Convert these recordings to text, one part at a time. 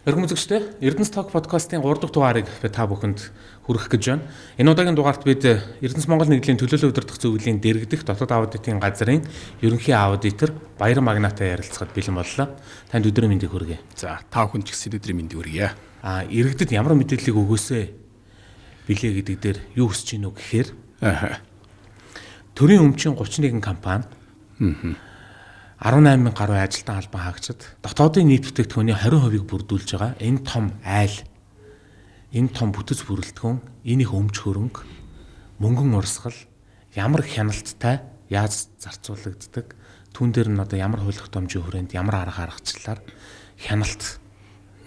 Өргөн үзэгчдээ Эрдэнэс Talk podcast-ийн 3 дахь дугаарыг та бүхэнд хүргэх гэж байна. Энэ удаагийн дугаарт бид Эрдэнэс Монгол нэгдлийн төлөөлөл удирдах зөвлөлийн дэргэдэх дотоод аудитын газрын ерөнхий аудитор Баяран Магнатай ярилцахад бэлэн боллоо. Танд өдрийн мэндийг хүргэе. За, та бүхэнд ч гэсэн өдрийн мэндийг хүргье. Иргэдэд ямар мэдээллийг өгөөсэй билээ гэдэг дээр юу хүсэж гинүү гэхээр төрийн өмчийн 31 компани 18,000 гаруй ажилтан албан хаагчид дотоодын нийт бүтээгдэхүүний 20%-ийг бүрдүүлж байгаа. Энэ том айл, энэ том бүтэц бүрэлдэхүүн, энэ их өмч хөрөнгө, мөнгөн урсгал ямар хяналттай яаж зарцуулагддаг, түүн дээр нь одоо ямар хууль тогтоомжийн хүрээнд ямар арга аргачлалаар хяналт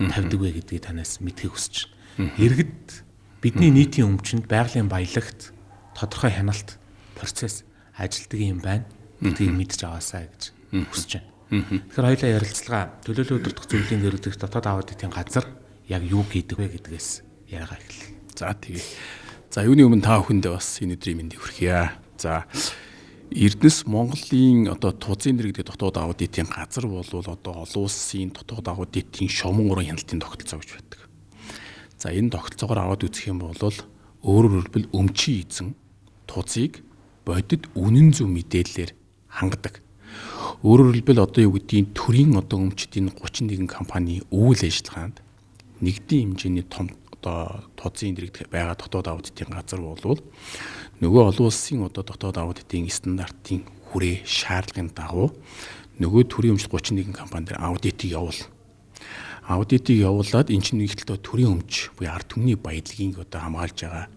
тавьдаг вэ гэдгийг танаас мэдхийг хүсэж байна. Иргэд бидний нийтийн өмчөнд байгалийн баялагт тодорхой хяналт процесс ажилтдаг юм байна. Гэдгийг мэдж аваасаа гэж хүсэж байна. Тэгэхээр хоёулаа ярилцлага төлөөлөл удирдах зөвлөлийн дэргэдэх дотоод аудитын газар яг юу хийдэг вэ гэдгээс яриагаа эхэллээ. За тэгээ. За юуны өмнө та бүхэндээ бас энэ өдрийн мэндийг хүргье. За Эрдэнэс Монголын одоо тузын дэргэдэх дотоод аудитын газар бол одоо олон улсын дотоод аудитын шомон 3 хяналтын тогтолцоо гэж байдаг. За энэ тогтолцоогоор аваад үзэх юм бол өөрөөр хэлбэл өмчийн эзэн тузыг бодит үнэн зөв мэдээллээр хангадаг. Өөрөөр хэлбэл одоо юу гэдгийг төрийн одоо өмчтийн 31 компани үйл ажиллагаанд нэгдийн хэмжээний том одоо тузын дэргэдэх байгаа дотоод аудитын газар болвол нөгөө олон улсын одоо дотоод аудитын стандартын хүрээ шаардлагын дагуу нөгөө төрийн өмчт 31 компани дээр аудитыг явуулна. Аудитыг явуулаад эн чинь нэгдэлтөө төрийн өмч буюу ард түмний баялагийг одоо хамгаалж байгаа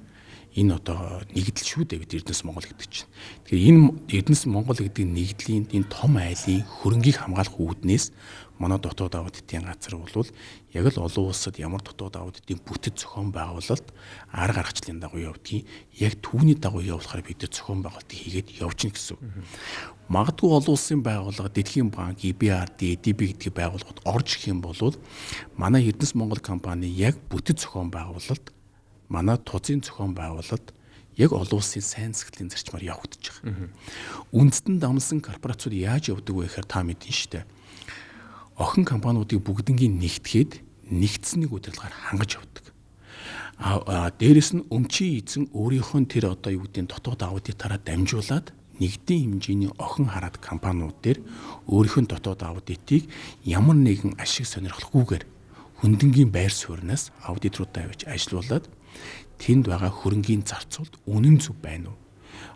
энэ одоо нэгдэл шүү дээ бид Эрдэнэс Монгол гэдэг чинь. Тэгэхээр энэ Эрдэнэс Монгол гэдэг нэгдлийн энэ том айлын хөрөнгийг хамгаалах үүднээс манай дотоод аудитын газар бол яг л олон улсад ямар дотоод аудитын бүтэц зохион байгуулалт арга аргачлалын дагуу явдгийг яг түүний дагуу явуулахаар бид зохион байгуулалтыг хийгээд явчихна гэсэн. Магадгүй олон улсын байгууллага Дэлхийн банк, EBRD, EDB гэдгийг байгууллагад орж ирэх юм бол манай Эрдэнэс Монгол компани яг бүтэц зохион байгуулалт манай тузын зохион байгуулалт яг олон улсын сайн сэтгэлийн зарчмаар явагдаж байгаа. Үндэстэн дамсан корпорацууд яаж явдаг вэ гэхээр та мэдэн штэ. Охин компаниудыг бүгднийг нэгтгэхэд нэгдсэн нэг удирдлагаар хангаж явдаг. Дээрэс нь өмчийн эзэн өөрийнхөө тэр одоо юу гэдгийг дотоод аудитаараа дамжуулаад нэгдийн хэмжээний охин хараад компаниуд дээр өөрийнхөө дотоод аудитыг ямар нэгэн ашиг сонирхолгүйгээр хүндэнгийн байр сууриас аудиторудаа явж ажилуулад тэнд байгаа хөрөнгийн зарцуулт үнэн зөв байна уу?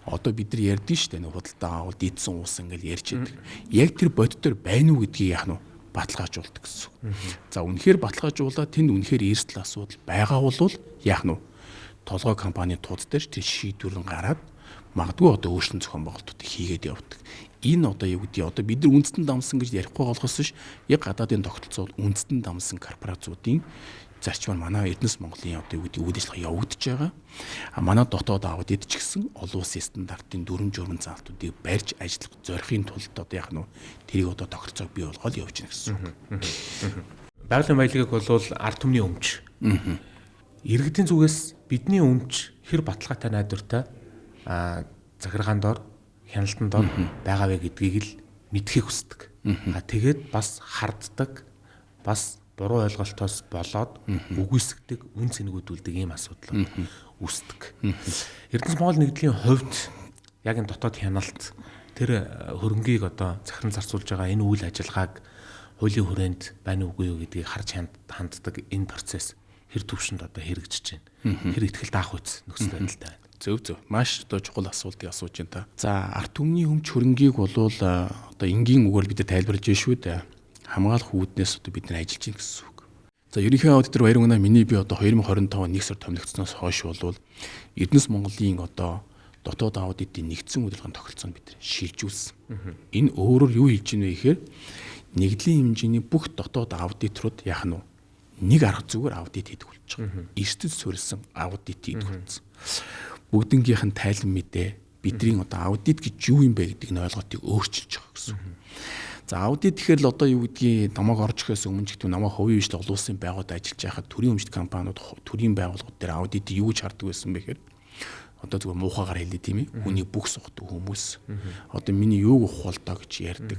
Одоо бид нар ярьдэн штэ нэг худалдаа авалт ийдсэн уус ингээл ярьж байдаг. Яг тэр бодит төр байна уу гэдгийг яах нь баталгаажуулдаг гэсэн. За үнэхээр баталгаажуулаад тэнд үнэхээр эрсдэл асуудал байгаа бол яах нь толгой компани тууд дээр тэр шийдвэр нь гараад магадгүй одоо өөрчлөн зохион байгуулалтыг хийгээд явдаг. Энэ одоо юу гэдэг одоо бид нар үндэстэн дамсан гэж ярихгүй болохоос ш яг гадаадын тогтолцоо үндэстэн дамсан корпорациудын зарчмаар манай Эрдэнэс Монголын одоо юу гэдэг үйл ажиллагаа явагдаж байгаа. Манай дотоод аудит ч гэсэн олон улсын стандартын дүрм журмын заалтуудыг барьж ажиллах зорихын тулд одоо яах нь тэрийг одоо тогтолцоог бий болгоод явж гэнэ гэсэн үг. Байгалийн баялагийг бол ард түмний өмч. Иргэдийн зүгээс бидний өмч хэр баталгаатай найдвартай захиргаан дор хяналтан дор байгаа вэ гэдгийг л мэдхийг хүсдэг. Тэгээд бас харддаг, бас буруу ойлголтоос болоод үгүйсгдэг, үн цэнэгүүдүүлдэг ийм асуудал үүсдэг. Эрдэнэс Монгол нэгдлийн хувьд яг энэ дотоод хяналт тэр хөрөнгийг одоо захиран зарцуулж байгаа энэ үйл ажиллагааг хуулийн хүрээнд байна уугүй юу гэдгийг харж ханддаг энэ процесс хэр төвшөнд одоо хэрэгжиж байна. Хэр ихтгэл даах үс нөхцөл байдалтай байна. Зөв. Маш одоо чухал асуултыг асууж байна та. За ард түмний өмч хөрөнгийг бол одоо энгийн үгээр бид тайлбарлаж байна шүү дээ. Хамгаалах үүднээс одоо бид нар ажиллаж байна гэсэн үг. За ерөнхий аудитор Баяран Магна миний би одоо 2025 1 сар томилогдсноос хойш бол Эрдэнэс Монголын одоо дотоод аудитын нэгдсэн удирдлагын тогтолцоонд бид шилжүүлсэн. Энэ өөрөөр юу хэлж байна вэ гэхээр нэгдлийн хэмжээний бүх дотоод аудиторууд яах нь нэг арга зүгээр аудит хийдэг болж байгаа. Эрсдэл суурилсан аудит хийдэг болсон. Бүгднгийнх нь тайлан мэдээ бидний одоо аудит гэж юу юм бэ гэдэг нь ойлголтыг өөрчилж байгаа гэсэн. За аудит тэгэхээр л одоо юу гэдгийг намайг орж ирэхээс өмнө ч гэдэг намайг хувийн биш олон улсын байгууллагад ажиллаж байхад төрийн өмчт компаниуд төрийн байгууллагууд дээр аудит юу гэж хардаг байсан бэ гэхээр одоо зүгээр муухагаар хэлээ тийм ээ. Хүний бүх сугдаг хүмүүс. Одоо миний юуг ухуулдаа гэж ярьдаг.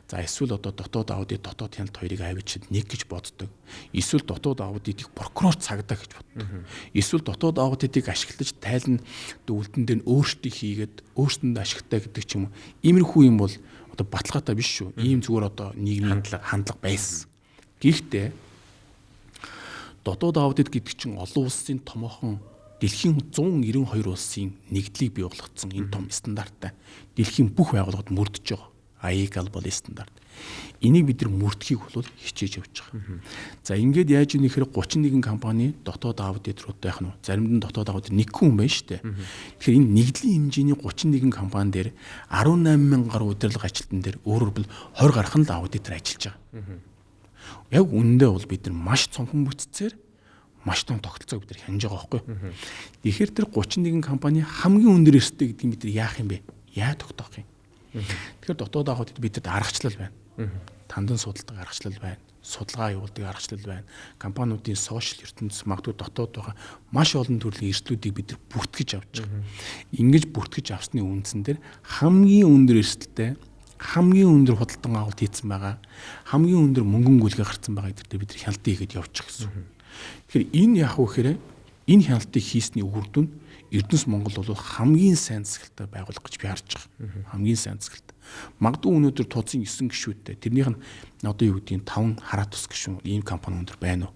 За эсвэл одоо дотоод аудит дотоод хяналт хоёрыг авчид нэг гэж боддог. Эсвэл дотоод аудитыг прокурор цагдаа гэж боддог. Эсвэл дотоод аудитыг ашиглаж тайлан дүүлдэн дээр нь өөрсдөө хийгээд өөрсдөнд ашигтай гэдэг ч юм уу. Иймэрхүү юм бол одоо баталгаатай биш шүү. Ийм зүгээр одоо нийгмийн хандлага байсан. Гэхдээ дотоод аудит гэдэг чинь олон улсын томоохон дэлхийн 192 улсын нэгдлийг бий болгоцсон энэ том стандарттай дэлхийн бүх байгууллагад мөрдөж байгаа. IEGAL бол стандарт. Энийг бид нар мөрдөхийг бол хичээж явж байгаа. За ингээд яаж ийм нэхэр 31 компани дотоод аудит руу байх нь заримд нь дотоод аудит нэг хүн байна шүү дээ. Тэгэхээр энэ нэгдлийн хэмжээний 31 компани дээр 18,000 гаруй удирдлага ажилтан дээр өөрөөр хэлбэл 20 гаруй нь аудитор ажиллаж байгаа. Яг үүндээ бол бид нар маш цонхон бүтцээр маш том тогтолцоог бид нар хянаж байгаа байхгүй. Тэгэхээр тэр 31 компани хамгийн өндөр эрсдэл гэдэг нь бид нар яах юм бэ? Яа тогтоох юм? Тэгэхээр дотоод аудит бидэд аргачлал байна. Тандан судалдаг аргачлал байна. Судалгаа явуулдаг аргачлал байна. Компаниудын сошиал ертөнцийн магадгүй дотоод байгаа маш олон төрлийн эрсдлүүдийг бид нар бүртгэж авч байгаа. Ингэж бүртгэж авсны үндсэн дээр хамгийн өндөр эрсдэлтэй хамгийн өндөр худалдан авалт хийсэн байгаа. Хамгийн өндөр мөнгөн гүйлгээ гарцсан байгаа гэдэгт бид нар хяналтыг хийгээд явчих гэсэн. Тэгэхээр энэ яах вэ гэхээр энэ хяналтыг хийсний үр дүн Эрдэнэс Монгол бол хамгийн сайн засаглалтай байгуулах гэж би харж байгаа. Хамгийн сайн засаглалтай. Магадгүй өнөөдөр тууцын 9 гишүүдтэй тэрнийх нь одоо юу гэдгийг 5 хараа тус гишүүн ийм компани өндөр байна уу?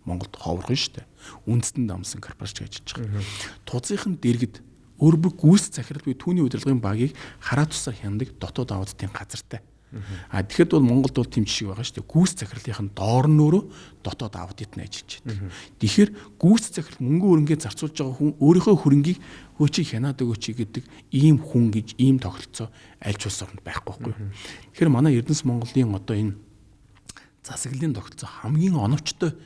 Монголд ховрхон шүү дээ. Үндэстэн дамсан корпорац ажиллаж байгаа. Тууцынхын дэргэд өөрөөр гүйс захирал буй түүний удирдлагын багийг хараа тусаар хяндаг дотоод аудитын газартай. Тэгэхэд бол Монголд бол тийм жишээ байгаа шүү дээ. Гүйс захирлын доор нь өөрөө дотоод аудит нь ажиллаж байдаг. Тэгэхээр гүйс захирал мөнгө өрнгээ зарцуулж байгаа хүн өөрийнхөө хөрөнгийг хөөчийг хянаад өгөөч гэдэг ийм хүн гэж ийм тогтолцоо аль ч улс оронд байхгүй байхгүй. Тэгэхээр манай Эрдэнэс Монголын одоо энэ засаглалын тогтолцоо хамгийн оновчтой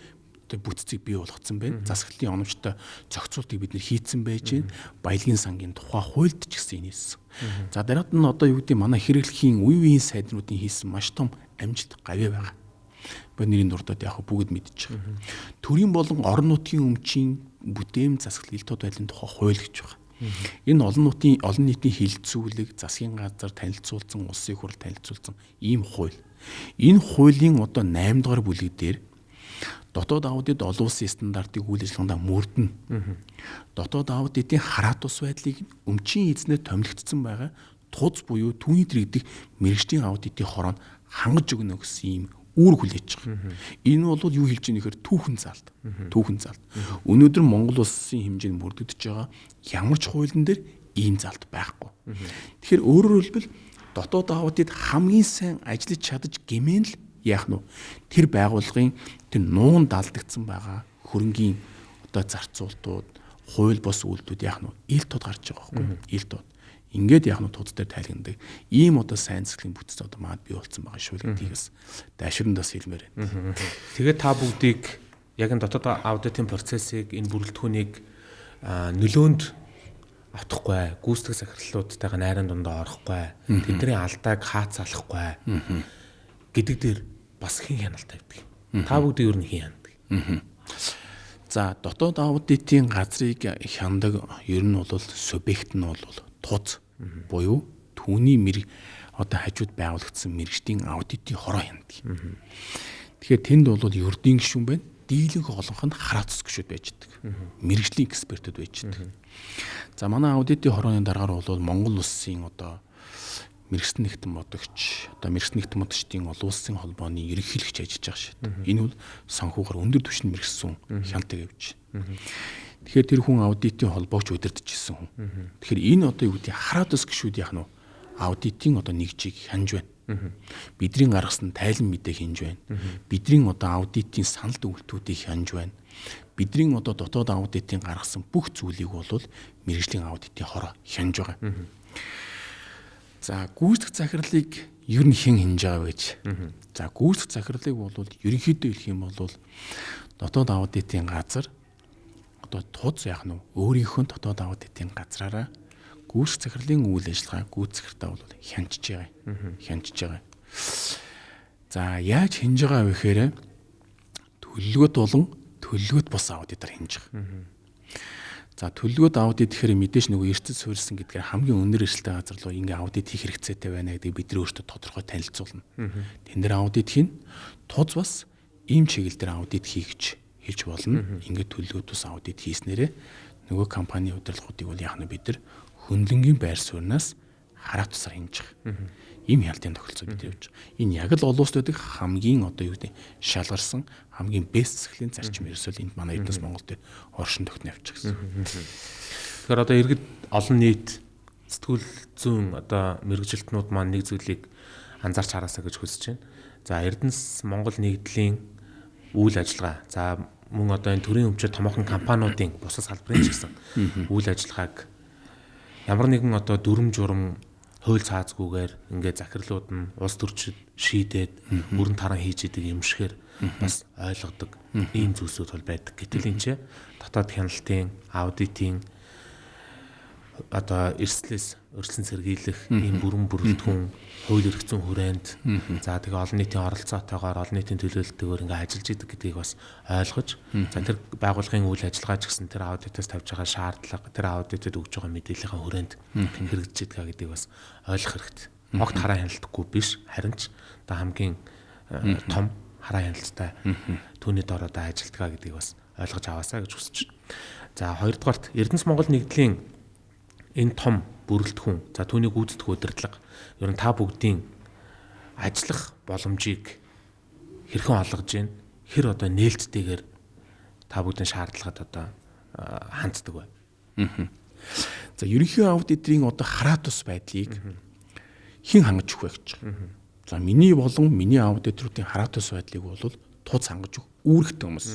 бүтцийг бий болгоцсон байна. Засаглалын оновчтой зохицуултыг бид нэр хийцэн байж байна. Баялагын сангийн тухай хуульд ч гэсэн энэс. За дараад нь одоо юу гэдэг манай хэрэглэхийн үе үеийн сайднуудын хийсэн маш том амжилт гавь байгаа. Бонирийн дурдад яг бүгд мэдчихэж байгаа. Төрийн болон орон нутгийн өмчийн бүтээн засаглал илтууд байдлын тухай хууль гэж байгаа. Энэ олон нийтийн хилцүүлэг, засгийн газар танилцуулсан, улсын хурал танилцуулсан ийм хууль. Энэ хуулийн одоо 8 дугаар бүлэг дээр дотоод аудит олон улсын стандартыг үйл ажиллагаанд мөрдөнө. Дотоод аудитын хараа тус байдлыг өмчийн эзнээ томилогдсон байгаа туз буюу түүний дэргэдэх мэргэжлийн аудитын хороонд хангаж өгнө гэсэн ийм үүрэг хүлээж байгаа. Энэ бол юу хэлж ийм нэхэр түүхэн залт. Түүхэн залт. Өнөөдөр Монгол улсын хэмжээнд мөрдөгдөж байгаа ямар ч хуулийн дээр ийм залт байхгүй. Тэгэхээр өөрөөр хэлбэл дотоод аудит хамгийн сайн ажиллаж чадаж гэмээн л яах нь тэр байгууллагын тэр нуун далдагдсан байгаа хөрөнгийн одоо зарцуултууд, хууль бос үйлдэлүүд яах нь ил тод гарч байгаа байхгүй. Ил тод. Ингээд яах нь туд дээр тайлгнадаг. Ийм одоо сайн засгийн бүтц одоо маад бий болсон байгаа шүү гэдгийгээс дайшрандаас хэлмээр байна. Тэгээд та бүгдийг яг энэ дотоод аудитын процессыг энэ бүрэлдэхүүнийг нөлөөнд автахгүй, гүйцэтгэх захирлуудтайгаа найран дундаа орохгүй, тэдний алдааг хаацаалахгүй гэдэг дээр бас хэн хяналт тавьдаг. Та бүгд ер нь хэн хяндаг. За дотоод аудитын газрыг хяндаг ер нь бол субъект нь бол туз буюу түүний одоо хажууд байгуулагдсан мэргэжлийн аудитын хороо хяндаг. Тэгэхээр тэнд бол ердийн гишүүн байна. Дийлэнх олонх нь хараа тус гишүүд байж байгаа. Мэргэжлийн экспертүүд байж байгаа. За манай аудитын хорооны дараагаар бол Монгол улсын одоо мэргэжлийн нэгтэн бодогч, одоо мэргэжлийн нэгтэн бодогчдын олон улсын холбооны ерөнхийлөгч ажиллаж байгаа шүү дээ. Энэ бол санхүүгээр өндөр түвшинд мэргэжсэн хяналтыг явьж байна. Тэгэхээр тэр хүн аудитын холбоогч удирдах гэсэн хүн. Тэгэхээр энэ одоо юу гэдэг хараа тус гишүүд яах нь аудитын одоо нэгжийг хянж байна. Бидний гаргасан тайлан мэдээ хянж байна. Бидний одоо аудитын санал дүгнэлтүүдийг хянж байна. Бидний одоо дотоод аудитын гаргасан бүх зүйлийг бол мэргэжлийн аудитын хороо хянж байгаа. За гүйцэтгэх захирлыг ер нь хэн хянж байгаа вэ гэж. За гүйцэтгэх захирлыг бол ерөнхийдөө хэлэх юм бол дотоод аудитын газар одоо туз яах нь өөрийнхөө дотоод аудитын газраараа гүйцэтгэх захирлын үйл ажиллагаа гүйцэтгэлтэй бол хянчиж байгаа. Хянчиж байгаа. За яаж хянж байгаа вэ гэхээр төлөвлөгөөт болон төлөвлөгөөт бус аудитор хянж байгаа. За төлөвлөгөөд аудит гэхээр мэдээж нөгөө эрсдэл суурилсан гэдгээр хамгийн өндөр эрсдэлтэй газар руу ингээ аудит хийх хэрэгцээтэй байна гэдэг бид нар өөрсдөө тодорхой танилцуулна. Тэн дээр аудит хийн туз бас ийм чиглэл дээр аудит хийх гэж хэлж болно. Ингээ төлөвлөгөөд тус аудит хийснээрээ нөгөө компани удирдлагуудыг бол яах нь бид нар хөндлөнгийн байр сууриас хараа тусаар хэмжих. Ийм хяналтын тохиолцоо бид явж байгаа. Энэ яг л олон улсад байдаг хамгийн одоо юу гэдэг шалгарсан хамгийн бэст сэхлийн зарчим ерөөсөө энд манай Эрдэнэс Монгол дээр оршин тогтно явж байгаа гэсэн. Тэгэхээр одоо иргэд олон нийт сэтгүүл зүүн одоо мэрэгжилтнүүд маань нэг зүйлийг анзаарч хараасаа гэж хүсэж байна. За Эрдэнэс Монгол нэгдлийн үйл ажиллагаа. За мөн одоо энэ төрийн өмчөд томоохон компаниудын бусад салбарын ч гэсэн үйл ажиллагааг ямар нэгэн одоо дүрм журам хууль цаазгүйгээр ингээд захирлууд нь улс төрчид шийдээд бүрэн таран хийж идэг юм шигээр бас ойлгодог ийм зүйлсүүд бол байдаг. Гэтэл энэ ч дотоод хяналтын, аудитын одоо эрсдлээс өрсөлдсөн сэргийлэх ийм бүрэн бүрэлдэхүүн, хууль эрх зүйн хүрээнд за тэгээ олон нийтийн оролцоотойгоор олон нийтийн төлөөлөлтөөр ингээд ажиллаж идэг гэдгийг бас ойлгож за тэр байгууллагын үйл ажиллагаа ч гэсэн тэр аудитаас тавьж байгаа шаардлага, тэр аудитэд өгж байгаа мэдээллийн хүрээнд хэрэгжиж байгаа гэдгийг бас ойлгох хэрэгтэй. Огт хараа хяналтгүй биш, харин ч одоо хамгийн том хараа хяналттай түүний дор одоо ажилтгаа гэдгийг бас ойлгож аваасаа гэж хүсэж байна. За хоёрдугаарт Эрдэнэс Монгол нэгдлийн энэ том бүрэлдэхүүн, за түүнийг гүйцэтгэх удирдлага ер нь та бүгдийн ажиллах боломжийг хэрхэн олгож байна? Хэр одоо нээлттэйгээр та бүгдийн шаардлагад одоо ханддаг вэ? За ерөнхий аудиторын одоо хараа тус байдлыг хэн хангаж өгөх вэ гэж байна. За миний болон миний аудиторуудын хараа тус байдлыг бол тууз хангаж өгөх үүрэгтэй хүмүүс.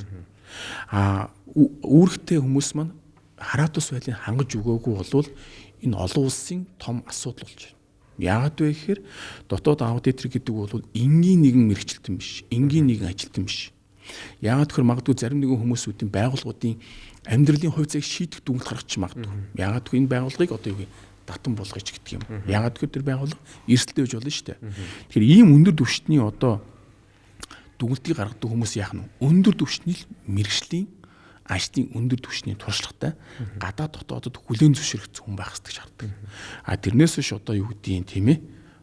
Үүрэгтэй хүмүүс маань хараа тус байдлыг хангаж өгөөгүй бол энэ олон улсын том асуудал болж байна. Яагаад вэ гэхээр дотоод аудитор гэдэг бол энгийн нэгэн мэрэгчлэлтэн биш, энгийн нэгэн ажилтан биш. Яагаад гэхээр магадгүй зарим нэгэн хүмүүсүүдийн байгууллагуудын амьдралын хувь заяг шийдэх дүгнэлт гаргачих магадгүй. Яагаад гэвэл энэ байгууллагыг одоо юу татан болгоч гэдэг юм. Яагаад гэхээр тэр байгууллага эрсдэлтэй байж болно шүү дээ. Тэгэхээр ийм өндөр түвшний одоо дүгнэлтийг гаргадаг хүмүүс яах нь өндөр түвшний мэрэгжлийн ажлын өндөр түвшний туршлагатай гадаад дотоодод хүлээн зөвшөөрөгдсөн хүн байх хэрэгтэй шаарддаг. Тэрнээс биш одоо юу гэдгийг тийм ээ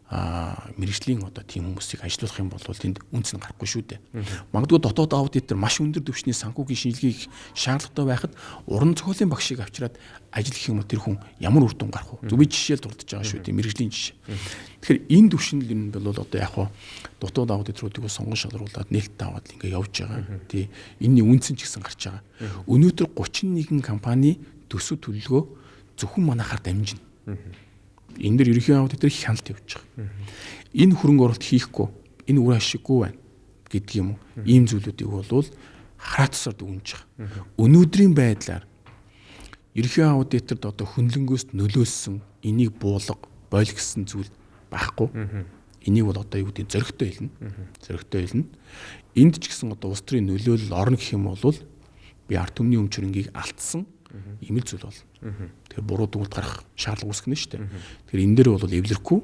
мэрэгжлийн одоо тийм хүмүүсийг ажилуулах юм бол тэнд үнц нь гарахгүй шүү дээ. Магадгүй дотоод аудитор маш өндөр түвшний санхүүгийн шинжилгээг шаардлагатай байхад уран зохиолын багшийг авчираад ажил гэх юм уу тэр хүн ямар үр дүн гарах вэ? Зөв жишээл дурдж байгаа шүү дээ мэрэгжлийн жишээ. Тэгэхээр энэ түвшинл юм бол одоо яг хаа дотоод аудиторуудыг сонгон шалруулад нээлттэй аваад ингээ явж байгаа. Тий энэний үнц нь ч гэсэн гарч байгаа. Өнөөдөр 31 компани төсөв төлөлгөө зөвхөн манайхаар дамжина. Энэ дэр ерөнхий аудитор хяналт явж байгаа. Энэ хөрөнгө оруулалт хийхгүй, энэ үр ашиггүй байна гэдэг юм уу? Ийм зүйлүүдийг бол хараа тусаар дүгнэж байгаа. Өнөөдрийн байдлаар ерөнхий аудиторд одоо хөндлөнгөөс нөлөөлсөн энийг буулга, бойл гэсэн зүйл байхгүй. Энийг бол одоо юу гэдэг зөрөгтэй хэлнэ. Зөрөгтэй хэлнэ. Энд ч гэсэн одоо улс төрийн нөлөөлөл орно гэх юм бол би ард түмний өмч хөрөнгийг алдсан ийм л зүйл бол. Тэгэхээр буруу дүгнэлт гарах шаардлага үүсгэнэ шүү дээ. Тэгэхээр энэ дээр бол эвлэрэхгүй.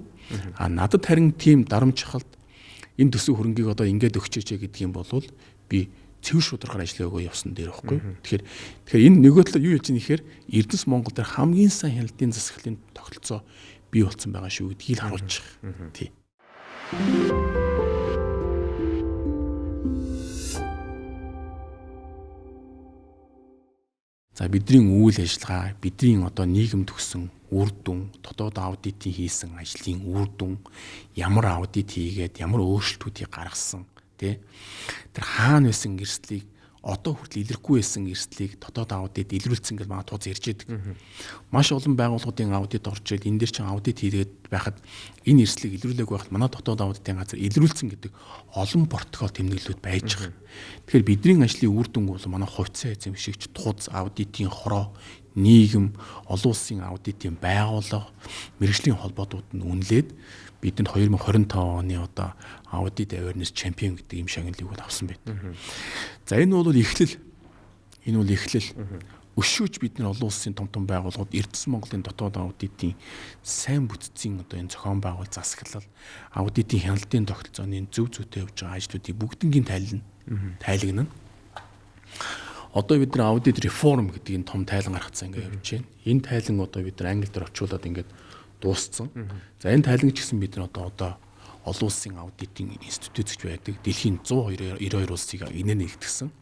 Надад харин тийм дарамт чахалт энэ төсөв хөрөнгийг одоо ингээд өгчөөч гэдэг юм бол би цэвэр шударгаар ажиллаагаа явсан дээр байхгүй. Тэгэхээр энэ нөгөө талаар юу яаж ийм ихээр Эрдэнэс Монгол дээр хамгийн сайн хяналтын засаглалын тогтолцоо бий болсон байгаа шүү гэдгийг л харуулж байгаа. Тий. За бидний үйл ажиллагаа, бидний одоо нийгэмд төгсөн үр дүн, дотоод аудитын хийсэн ажлын үр дүн, ямар аудит хийгээд ямар өөрчлөлтүүдийг гаргасан, тий. Тэр хаана байсан эрсдлийг одоо хүртэл илэрхгүй байсан эрсдлийг дотоод аудит илрүүлсэн гэж манай тууз ярьж байдаг. Маш олон байгууллагуудын аудит орж ирээд энэ дээр чинь аудит хийгээд байхад энэ эрсдлийг илрүүлээг байхад манай дотоод аудитын газар илрүүлсэн гэдэг олон протокол тэмдэглэлүүд байж байгаа. Тэгэхээр бидний ажлын үр дүн бол манай хувьцаа эзэмшигч тууз аудитын хороо, нийгэм, олон улсын аудитын байгууллага, мэргэжлийн холбоотууд нь үнэлээд бидэнд 2025 оны одоо аудит awareness champion гэдэг юм шагналыг бол авсан байдаг. За энэ бол эхлэл. Энэ бол эхлэл. Өшөөж бид нар олон улсын том байгууллагууд Эрдэнэс Монголын дотоод аудитын сайн бүтцийн одоо энэ зохион байгуул засаглал, аудитын хяналтын тогтолцооны зөв зүйтэй явж байгаа ажлуудыг бүгднийг тайлагна. Одоо бид нар аудит реформ гэдэг энэ том тайлан гаргацсан ингээд явж байна. Энэ тайлан одоо бид нар англи дээр орчуулад ингээд дууссан. За энэ тайлан ч гэсэн бид нар одоо олон улсын аудитын институт гэж байдаг. Дэлхийн 192 улсыг инээ нэгтгэсэн.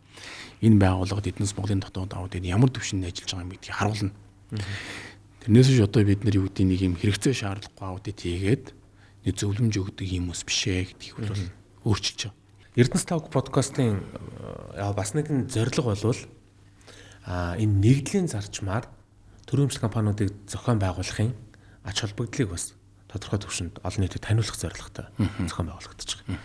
Энэ байгууллагад Эднэс Монголын дотоод аудит ямар түвшинд ажиллаж байгаа юм гэдгийг харуулна. Тэрнээс ч одоо бид нар юу гэдэг нэг юм хэрэгцээ шаардлагагүй аудит хийгээд нэг зөвлөмж өгдөг юм ус бишээ гэдгийг бол өөрчилж байгаа. Эрдэнэс Talk подкастын бас нэгэн зорилго болвол энэ нэгдлийн зарчмаар төрийн өмчлөх компаниудыг зохион байгуулахын ач холбогдлыг бас тодорхой түвшинд олон нийтэд таниулах зорилготой зохион байгуулагдаж байгаа.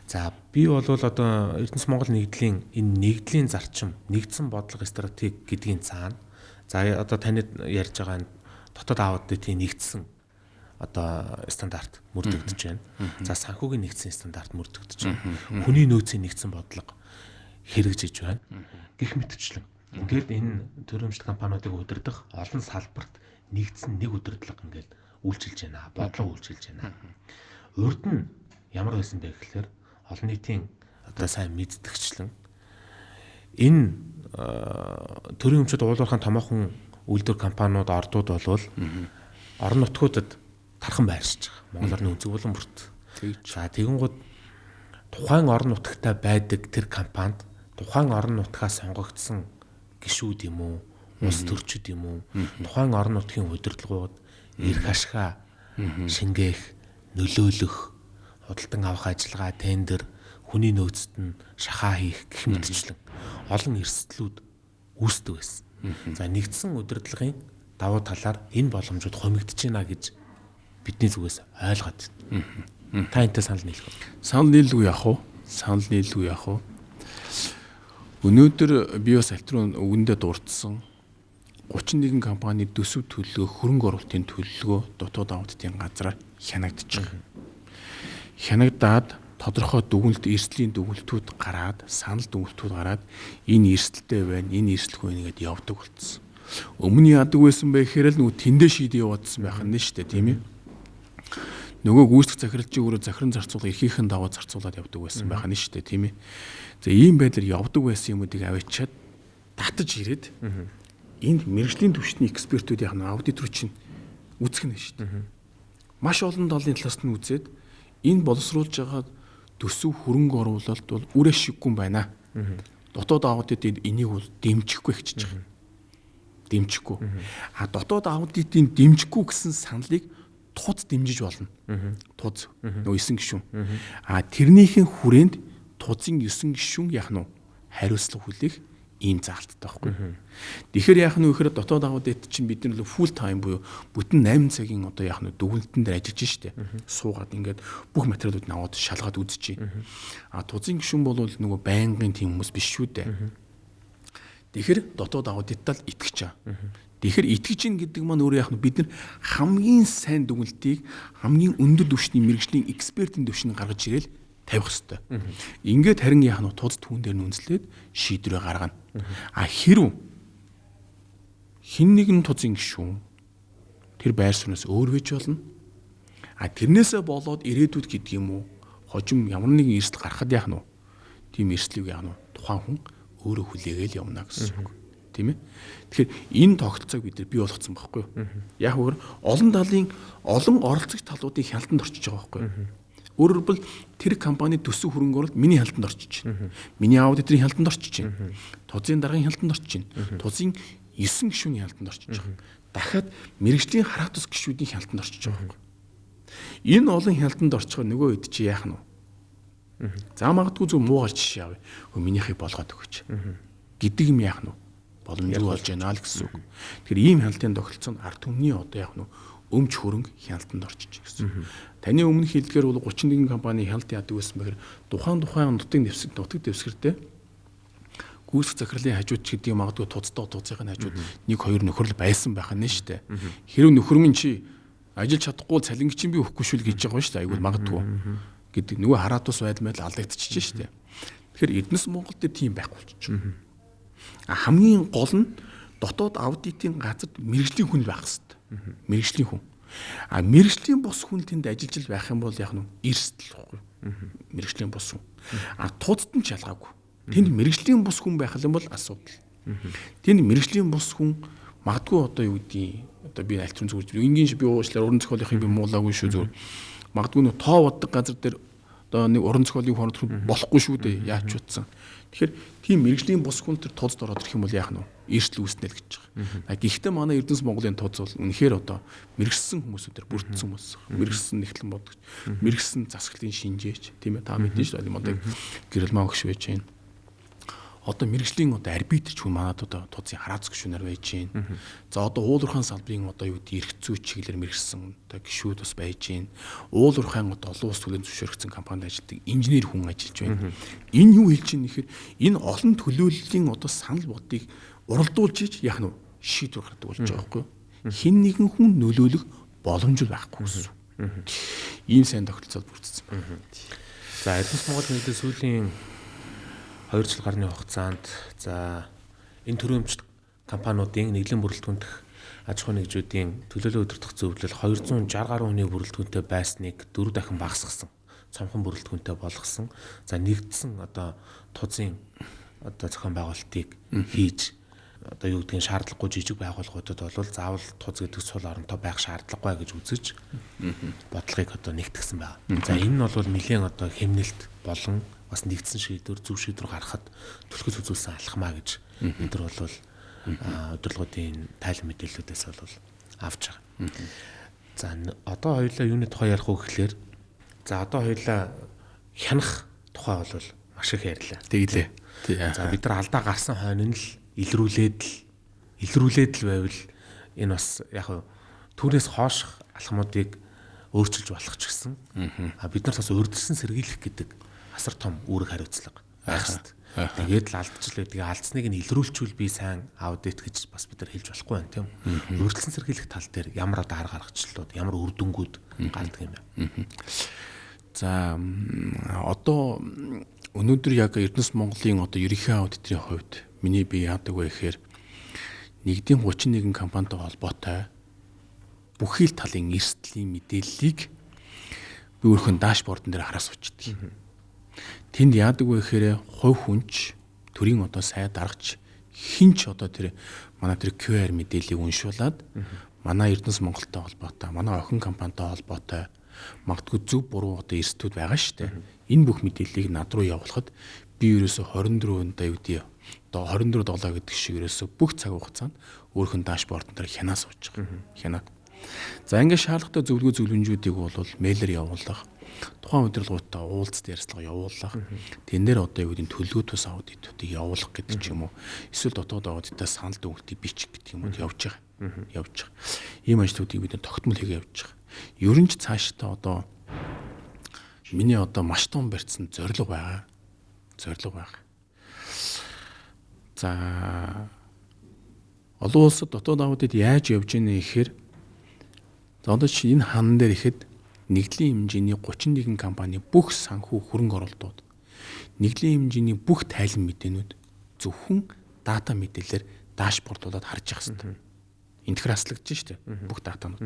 За би бол одоо Эрдэнэс Монгол нэгдлийн энэ нэгдлийн зарчим, нэгдсэн бодлого стратеги гэдгийн цаана за одоо танид ярьж байгаа дотоод аудитын нэгдсэн одоо стандарт мөрдөгдөж байна. За санхүүгийн нэгдсэн стандарт мөрдөгдөж байна. Хүний нөөцийн нэгдсэн бодлого хэрэгжиж байна. Гэх мэтчлэн. Ингээд энэ төрийн өмчлөх компаниудыг удирдах олон салбарт нэгдсэн нэг удирдлага ингээд үйлчилж байна. Бодлого үйлчилж байна. Урд нь ямар байсан бэ гэхээр олон нийтийн одоо сайн мэддэгчлэн энэ төрийн өмчөд уулуурхайн томоохон үйлдвэр компаниуд ордууд болвол орон нутгуудад тархан байршиж байгаа. Монгол орны өнцөг булан бүрт. За тэгэнгүүт тухайн орон нутагтаа байдаг тэр компанид тухайн орон нутгаас сонгогдсон гишүүд юм уу, улс төрчид юм уу, тухайн орон нутгийн удирдлагууд эрх ашгаа шингээх, нөлөөлөх, худалдан авах ажиллагаа, тендер, хүний нөөцт нь шахаа хийх гэх мэтчлэн олон эрсдлүүд үүсдэг байсан. За нэгдсэн удирдлагын давуу талаар энэ боломжууд хомигдож байна гэж бидний зүгээс ойлгоод байна. Та энэтэй санал нийлэх үү? Санал нийлгүй яах вэ? Санал нийлгүй яах вэ? Өнөөдөр би бас альтрон үгэндээ дурдсан 31 компани төсөв төлөвлөгөө, хөрөнгө оруулалтын төлөвлөгөө дотоод аудитын газраар хянагдаж байгаа. Хянагдаад тодорхой дүгнэлт, эрсдлийн дүгнэлтүүд гараад, санал дүгнэлтүүд гараад энэ эрсдэлтэй байна, энэ эрсдэлгүй байна гэдээ явдаг болсон. Өмнө яадаг байсан бэ гэхээр л нөгөө тэндээ шийдээ яваадсан байх нь шүү дээ, тийм ээ. Нөгөө гүйцэтгэх захиралчийн өөрөө захиран зарцуулга эрхийнхэн даваа зарцуулаад явдаг байсан байх нь шүү дээ, тийм ээ. За ийм байдлаар явдаг байсан юмуудыг авчиад татаж ирээд энд мэргэжлийн түвшний экспертүүд яг аудитор чинь үзэх нь шүү дээ. Маш олон талын талаас нь үзээд энэ боловсруулж байгаа төсөв хөрөнгө оруулалт бол үр ашиггүй байна. Дотоод аудитыг энийг бол дэмжихгүй хичээж байгаа. Дэмжихгүй. Дотоод аудитын дэмжихгүй гэсэн саналыг туз дэмжиж болно. Туз нөгөө 9 гишүүн. Тэрнийхэн хүрээнд тузын 9 гишүүн яах нь хариуцлага хүлээх ийм заалттай байхгүй. Тэгэхээр яах нь вэ гэхээр дотоод аудит чинь бид нар full time буюу бүтэн 8 цагийн одоо яах нь дүгнэлтэн дээр ажиллаж штэ. Суугаад ингээд бүх материалууд нь аваад шалгаад үзчихье. Тузын гишүүн бол нөгөө байнгын тийм хүмүүс биш шүү дээ. Тэгэхээр дотоод аудиттал итгэж байгаа. Тэгэхээр итгэж ин гэдэг маань өөрөө яах нь бид нар хамгийн сайн дүгнэлтийг хамгийн өндөр түвшний мэргэжлийн экспертийн түвшинд гаргаж ирээл тавих хэрэгтэй. Ингээд харин яах нь туз түүн дээр нь үнслээд шийдвэрээ гаргана. Хэрв хин нэгэн тузын гишүүн тэр байр сууриас өөр байж болно. Тэрнээсээ болоод ирээдүйд гэдэг юм уу? Хожим ямар нэгэн эрсдэл гарахад яах нь вэ? Тийм эрсдлийг яах нь тухайн хүн өөрөө хүлээгээл явна гэсэн үг. Тийм ээ. Тэгэхээр энэ тогтолцоог бид нар бий болгоцсон байхгүй юу? Яг өөр олон талын олон оролцогч талуудын хяналтанд орчиж байгаа байхгүй юу? Өөрөөр хэлбэл тэр компани төсөв хөрөнгө оруулалт миний хяналтанд орчиж байна. Миний аудиторын хяналтанд орчиж байна. Тузын даргын хяналтанд орчиж байна. Тузын 9 гишүүний хяналтанд орчиж байгаа. Дахиад мэргэжлийн харах тус гишүүдийн хяналтанд орчиж байгаа. Энэ олон хяналтанд орчихоо нөгөө хэд чи яах нь вэ? За магадгүй зөв муугар жишээ авъя. Минийхийг болгоод өгөөч. Гэдэг юм яах нь вэ? Боломжгүй болж байна л гэсэн үг. Тэгэхээр ийм хяналтын тогтолцоонд ард түмний одоо яах нь өмч хөрөнгө хяналтанд орчиж гэсэн. Таны өмнөх хэлдгээр бол 31 компани хяналт яадаг байсан бэхээр тухайн нутгийн нутаг дэвсгэртэй гүйцэтгэх захирлын хажууд ч гэдэг юм магадгүй туцтай тууцын хажууд 1-2 нөхөрлөл байсан байх нь шүү дээ. Хэрвээ нөхөр минь чи ажиллаж чадахгүй цалинг чинь би өгөхгүй шүү л гэж байгаа шүү дээ. Айгуул магадгүй гэдэг нөгөө хараат ус байдал алдагдчихж шүү дээ. Тэгэхээр Эрдэнэс Монгол дээр тийм байхгүй болчих. Хамгийн гол нь дотоод аудитын газарт мэргэжлийн хүн байх хэрэгтэй. Мэргэжлийн хүн. Мэргэжлийн бус хүн тэнд ажиллаж байх юм бол яг нь эрсдэл واخгүй. Мэргэжлийн бус хүн. Туудад нь ч ялгаагүй. Тэнд мэргэжлийн бус хүн байх юм бол асуудал. Тэнд мэрэгжлийн бус хүн магадгүй одоо юу гэдгийг одоо би альтерн зүгж энгийн би уучлаар уран зохиолынхыг би муулаагүй шүү зүгээр. Магадгүй нөө тоо боддог газар дээр одоо нэг уран зохиолын хоног болохгүй шүү дээ. Яач утсан. Тэгэхээр тийм мэрэгжлийн бус хүн тэр тузд ороод ирэх юм бол яах нь вэ? Эрсдэл үүснэ л гэж байгаа. Гэхдээ манай Эрдэнэс Монголын туз бол үнэхээр одоо мэрэгсэн хүмүүсүүдээр бүрдсэн хүмүүс. Мэрэгсэн нэгтлэн бодогч, мэрэгсэн засаглалын шинжээч, тийм ээ та мэдэн шүү дээ. Одоо гэрэл маа өгш байж байна. Одоо мэрэгжлийн одоо арбитрч хүн манад одоо тузын хараацх гишүүнээр байж байна. За одоо уулуурхаан салбарын одоо юу гэдэг эрх зүй чиглэлээр мэрэгсэн одоо гишүүд бас байж байна. Уулуурхаан одоо олон улс төлөөлөл зөвшөөрөгдсөн компанид ажилладаг инженер хүн ажиллаж байна. Энэ юу хэлж байна гэхээр энэ олон төлөөллийн одоо санал бодыг уралдуулж иж яах нь шийдвэр гаргадаг болж байгаа байхгүй юу? Хин нэгэн хүн нөлөөлөх боломж байхгүй гэсэн. Ийм сайн тогтолцоод бүрдсэн. За Эрдэнэс Монгол нийтийн сүүлийн 2 жил гарны хугацаанд за энэ төрөмжт компаниудын нэгдлэн бүрэлдэхүүнх аж ахуй нэгжүүдийн төлөөлөл удирдах зөвлөл 260 гаруй хүний бүрэлдэхүүнтэй байсныг 4 дахин багасгасан. Цомхон бүрэлдэхүүнтэй болгосон. За нэгдсэн одоо тузын одоо зохион байгуулалтыг хийж одоо юу гэдгийг шаардлагагүй жижиг байгууллагуудад бол заавал туз гэдэг сул оронтой байх шаардлагагүй гэж үзэж бодлогыг одоо нэгтгсэн байна. За энэ нь бол нэлээд одоо хэмнэлт болон бас нэгдсэн шийдвэр зөв шийдвэр гаргахад түлхэл үзүүлсэн алхмаа гэж бид нар бол удирдлагуудын тайлан мэдээллүүдээс бол авч байгаа. За одоо хоёулаа юуны тухай ярих вэ гэхээр за одоо хоёулаа хянах тухай бол маш их ярьлаа. Тэгэлээ. За бид нар алдаа гарсан хойно нь л илрүүлээд л байвал энэ бас яг түүнээс хооших алхмуудыг өөрчилж болох ч гэсэн бид нар бас урьдчилан сэргийлэх гэдэг асар том үүрэг хариуцлага байх хэрэгтэй. Тэгээд л алдчихлаа гэдгийг алдсныг нь илрүүлчүүл би сайн аудит гэж бас бид нар хэлж болохгүй байна тийм үү? Урьдчилан сэргийлэх тал дээр ямар одоо арга гаргачлалууд, ямар үр дүнгууд гардаг юм бэ? За одоо өнөөдөр яг Эрдэнэс Монголын одоо ерөнхий аудиторын хувьд миний би яадаг вэ гэхээр нэгдийн 31 компанитай холбоотой бүхий л талын эрсдлийн мэдээллийг би өөрхөн дашбордон дээр хараа суучихдаг. Тэнд яадаг вэ гэхээр хувь хүнч төрийн одоо сай даргач хинч одоо тэр манай тэр QR мэдээллийг уншуулад манай Эрдэнэс Монголтой холбоотой, манай охин компанитай холбоотой магадгүй зөв буруу одоо эрсдүүд байгаа шүү дээ. Энэ бүх мэдээллийг над руу явуулахад би ерөөсө 24 удаа юу гэдэг одоо 24 долоо гэдэг шиг ерөөсө бүх цаг хугацаанд өөрхөн дашбордон дээр хянаа сууж байгаа. Хянаад. За ингээд шаардлагатай зөвлөгөөжүүдийг бол мэйлээр явуулах, тухайн удирдлагуудтай уулзалт ярилцлага явуулах, тэн дээр одоо юу гэдэг төлөвлөгөө тус аудитуудыг явуулах гэдэг ч юм уу. Эсвэл дотоод аудитаа санал дүгнэлтийг бичих гэдэг юм уу явж байгаа. Явж байгаа. Ийм ажлуудыг бид тогтмол хийгээ явж байгаа. Ерөн ч цаашдаа одоо миний одоо маш том барьсан зорилго байгаа. За олон улсад дотоод аудит яаж явж ийнэ гэхээр одоо чи энэ хан дээр ихэд нэгдлийн хэмжээний 31 компани бүх санхүү хөрөнгө оруулалтууд нэгдлийн хэмжээний бүх тайлан мэдээнүүд зөвхөн дата мэдээлэлээр дашбордуулаад харж явах хэрэгтэй. Интеграслагдж штэ бүх датанууд.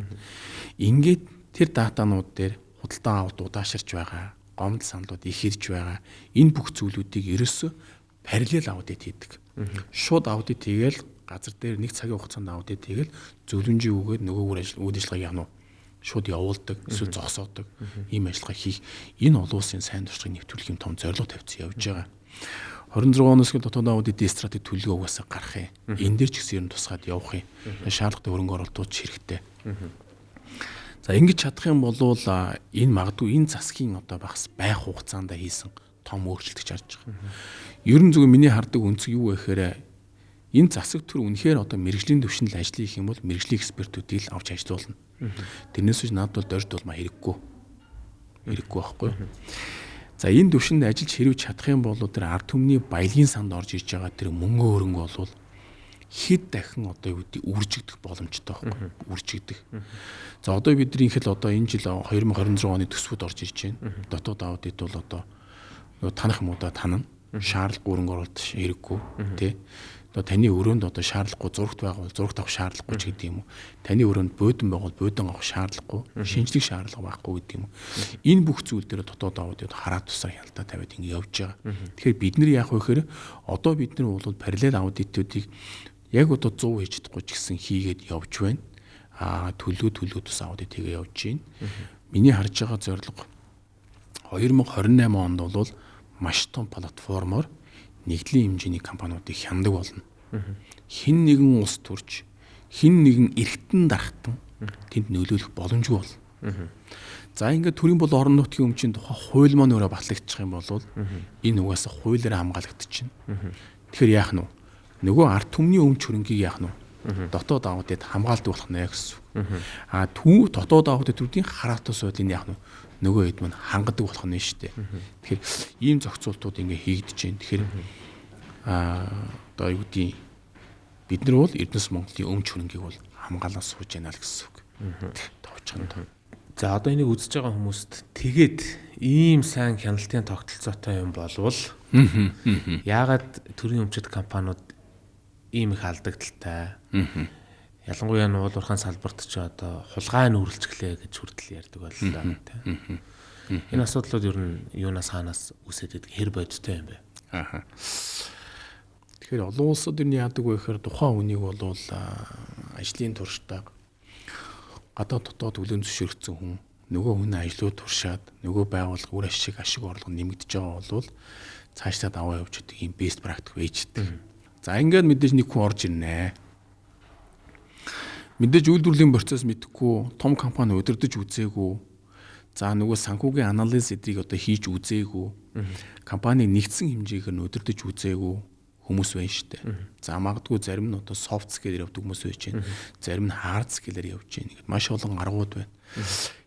Ингээд тэр датанууд дээр худалдан авалт удааширч байгаа, гомдол саналууд их ирж байгаа. Энэ бүх зүйлүүдийг ерөөсөө параллел аудит хийдэг. Шууд аудит хийгээл газар дээр нэг цагийн хугацаанд аудит хийгээл зөвлөмжийн үгээд нөгөө үйл ажиллагааг яах нь шууд явуулдаг, эсвэл зогсоодог ийм ажиллагаа хийх. Энэ олон улсын сайн туршлагыг нэвтрүүлэх юм том зорилго тавьсан явж байгаа. 26 оноос гэл дотоод аудитын стратеги төлөвлөгөө угаасаа гарах юм. Энэ дээр ч гэсэн ер нь тусгаад явах юм. Шаардлагатай хөрөнгө оруулалтууд хэрэгтэй. За ингэж чадах юм бол энэ магадгүй энэ засгийн одоо багс байх хугацаанд хийсэн том өөрчлөлт гэж харж байгаа. Ер нь зөвхөн миний хардаг өнцөг юу вэ гэхээр энэ засаг төр үнэхээр одоо мэрэгжлийн түвшинд ажил хийх юм бол мэрэгжлийн экспертүүдийг л авч ажилуулна. Тэрнээс үз надад бол дорд болмаа хэрэггүй байхгүй. За энэ түвшинд ажиллаж хэрвээ чадах юм бол тэр ард түмний баялагын санд орж ирж байгаа тэр мөнгө хөрөнгө болвол хэд дахин одоо юу гэдэг үржигдэх боломжтой байхгүй. Үржигдэх. За одоо бидний хэл одоо энэ жил 2026 оны төсвөд орж ирж байна. Дотоод аудит бол одоо танах юмудаа танана. Шаардлагагүй хөрөнгө оруулалт хэрэггүй тий. Одоо таны өрөөнд одоо шаардлагагүй зурагт байгавал зурагт авах шаардлагагүй ч гэдэг юм уу. Таны өрөөнд буудан байгавал буудан авах шаардлагагүй, шинжлэх шаардлага байхгүй гэдэг юм уу. Энэ бүх зүйл дээр дотоод аудиод хараад тусаа хяналтаа тавиад ингэ явж байгаа. Тэгэхээр бид нар яах вэ гэхээр одоо бид нар бол параллел аудитуудыг яг одоо 100 хийж чадахгүй ч гэсэн хийгээд явж байна. Төлөө тус аудит хийгээ явж байна. Миний харж байгаа зорилго 2028 онд бол маш том платформоор нэгдлийн хэмжээний компаниудыг хяндаг болно. Хэн нэгэн улс төрж, хэн нэгэн эргэтэн дарахтан тэнд нөлөөлөх боломжгүй болно. За ингээд төрийн бол орон нутгийн өмчийн тухай хууль маань өөрөө батлагдчих юм бол энэ угаасаа хуулиараа хамгаалагдчихна. Тэгэхээр яах нь вэ? Нөгөө ард түмний өмч хөрөнгийг яах нь вэ? Дотоод аудит хамгаалдаг болох нэ гэсэн. Дотоод аудиторуудын хараатай суудлыг яах нь вэ? Нөгөө хэд маань хангадаг болох нь шүү дээ. Тэгэхээр ийм зохицуултууд ингээ хийгдэж байна. Тэгэхээр одоо юу гэдэг бид нар бол Эрдэнэс Монголын өмч хөрөнгийг бол хамгаалаад сууж яана л гэсэн үг. Товчхон. За одоо энийг үзэж байгаа хүмүүст тэгээд ийм сайн хяналтын тогтолцоотой юм болвол яагаад төрийн өмчит компаниуд ийм их алдагдaltaй. Ялангуяа нь уулуурхаан салбарт ч одоо хулгай нь үргэлжлэхлээ гэж хүртэл ярьдаг боллоо тийм. Энэ асуудлууд ер нь юунаас хаанаас үсээд идэг хэр бодтой юм бэ? Тэгэхээр олон улсууд ер нь яадаг вэ гэхээр тухайн хүнийг бол ажлын туршдаа гадаад дотоод төлөв зөвшөөрсөн хүн нөгөө хүн ажлууд туршаад нөгөө байгууллага үр ашиг орлого нэмэгдэж байгаа бол цаашлаад аваа явж байгаа юм best practice байж дээ. За ингээд мэдээж нэг хүн орж ирнэ. Мэдээж үйлдвэрлэлийн процесс мэдэхгүй, том компани удирдах үзээгүй. За нөгөө санхүүгийн анализ эдрийг одоо хийж үзээгүй. Компаниг нэгдсэн хэмжээгээр нь удирдах үзээгүй хүмүүс байна шүү дээ. За магадгүй зарим нь одоо soft skill-ээр явдаг хүмүүс байж байна. Зарим нь hard skill-ээр явж байна. Ингээд маш олон аргууд байна.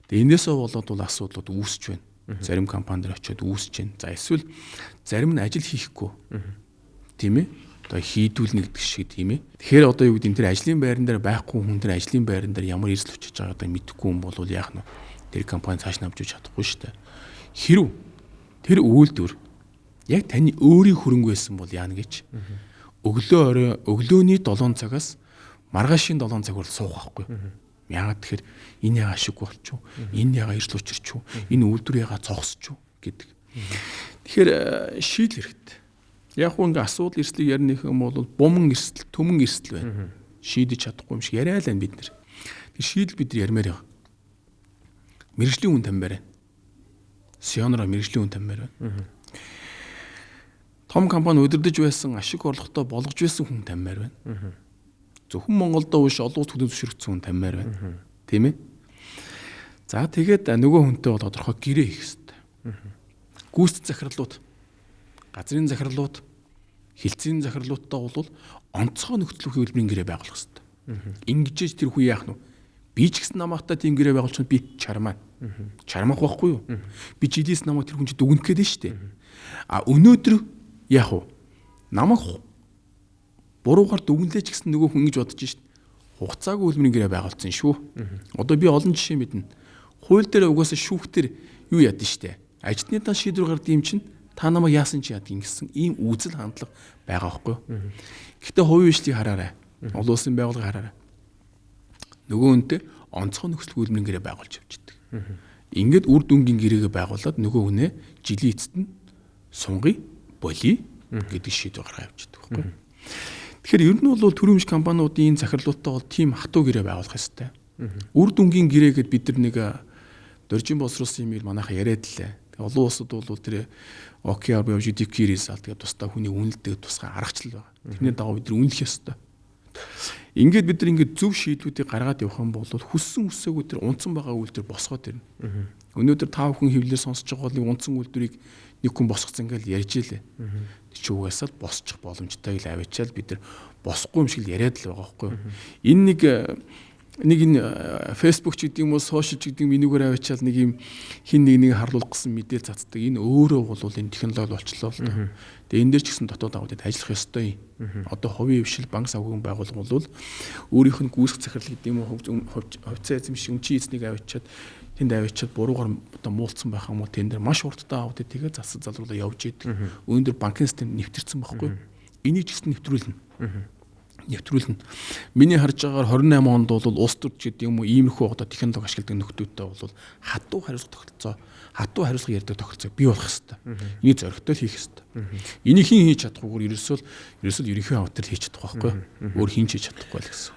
Тэгээ энээсээ болоод бол асуудлууд үүсэж байна. Зарим компани дээр очиод үүсэж байна. За эсвэл зарим нь ажил хийхгүй. Тийм ээ? Одоо хийдүүлнэ гэдэг шиг тийм ээ. Тэгэхээр одоо юу гэдэг нь тэр ажлын байран дээр байхгүй хүн тэр ажлын байран дээр ямар эрсдэл учиж байгаадаа мэдэхгүй юм бол яах нь тэр компани цааш нь авч явж чадахгүй шүү дээ. Хэрв тэр үйлдвэр яг таны өөрийн хөрөнгө байсан бол яана гэж. Өглөөний 7 цагаас маргаашийн 7 цаг хүртэл суух байхгүй. Яагаад тэгэхээр энэ яга ашиггүй болчихоо. Энэ яга эрсдэл учирчуу. Энэ үйлдвэр яга цогсчуу гэдэг. Тэгэхээр шийдэл хэрэгтэй. Яг уу ингээ асуудал эрсдлийг ярих юм бол буман эрсдэл, төмөн эрсдэл байна. Шийдэж чадахгүй юм шиг яриа л байна бид нар. Тэр шийдэл бид нар ярмаар байгаа. Мэргэжлийн хүн тамбаар байна. Сионороо мэргэжлийн хүн тамбаар байна. Том компани удирдах байсан, ашиг орлоготой болгож байсан хүн тамбаар байна. Зөвхөн Монголдоо биш олон улс төдөө зөвшөөрөгдсөн хүн тамбаар байна. Тийм ээ. За тэгээд нөгөө хүнтэй бол тодорхой гэрээ хийх хэрэгтэй. Гүйцэтгэх захирлууд, газрын захирлууд, хилцээний захирлуудтай бол онцгой нөхцөл бүхий хэлбэрийн гэрээ байгуулах хэрэгтэй. Ингэж тэр хүн яах нь вэ? Би ч гэсэн намайгтай тийм гэрээ байгуулчихвал би чармаа. Чармах байхгүй юу? Би жилээс намайг тэр хүн чинь дүгнэх гээд нь шүү дээ. Өнөөдөр яах вэ? Намайг буруугаар дүгнэлээч гэсэн нөгөө хүн гэж бодож шít. Хугацаагүй хэлбэрийн гэрээ байгуулсан шүү. Одоо би олон жишээ мэднэ. Хууль дээр угаасаа шүүхтэр юу яд нь шít. Ажилтны дан шийдвэр гаргад юм чинь та намайг яасан чи яд ингэсэн ийм үзэл хандлага байгаа байхгүй юу? Гэхдээ хувийн бичлэгийг хараарай. Олон улсын байгууллагыг хараарай. Нөгөө үнтэй онцгой нөхцөл хэлбэрийн гэрээ байгуулж явждаг. Ингээд үр дүнгийн гэрээгээ байгуулад нөгөө хүнээ жилийн эцэст нь сунгая, болий гэдэг шийдвэр гаргаж явждаг байхгүй юу? Тэгэхээр ер нь бол төрийн өмч компаниудын захирлуудтай бол тийм хатуу гэрээ байгуулах ёстой. Үр дүнгийн гэрээгээд бид нар нэг дөржин боловсруулсан юм манайха яриад лээ. Олон улсад бол тэр OKR буюу GDP result гэдэг тусдаа хүний үнэлдэг тусгай аргачлал байна. Тэрний дагуу бид нар үнэлэх ёстой. Ингээд бид нар ингээд зөв шийдвүүдийг гаргаад явах юм бол хүссэн үсээгүй тэр унтсан байгаа үйлдвэр босгоод ирнэ. Өнөөдөр 5 хүн хөвлөөр сонсож байгаа бол унтсан үйлдвэрийг нэг хүн босгоцсон гэж ярьж илээ. Тэг чи угаасаа босчих боломжтой л аваачаал бид нар босхгүй юм шиг л яриад л байгаа байхгүй юу. Энэ нэг энэ Facebook ч гэдэг юм уу сошиал ч гэдэг юм энүүгээр аваачаал нэг юм хин нэг харуулах гэсэн мэдээлэл цацдаг. Энэ өөрөө бол энэ технологи болчлоо л доо. Тэгээ энэ дээр ч гэсэн дотоод аудит ажиллах ёстой юм. Одоо хувийн хвшил банк санхүүгийн байгууллага бол өөрийнх нь гүйцэх захирал гэдэг юм уу хувьцаа эзэмшиг өмчийн эзнийг аваачаад тэнд аваачаад буруугаар одоо муулцсан байх юм бол тэн дээр маш хурдтай аудит тэгээ засаг залруулаа явж идэг. Өнөөдөр банкны систем нэвтэрсэн байхгүй юу? Энийг ч гэсэн нэвтрүүлнэ. Миний харж байгаагаар 28 онд бол улс төрч гэдэг юм уу иймэрхүү одоо технологи ашигладаг нөхдүүдтэй бол хатуу хариуцлага ярьдаг тохиролцоо бий болох хэрэгтэй. Энийг зоригтой хийх хэрэгтэй. Энийг хэн хийж чадахгүйгээр ерөөсөө ерөнхий авдар хийж чадах байхгүй. Өөр хэн ч хийж чадахгүй л гэсэн.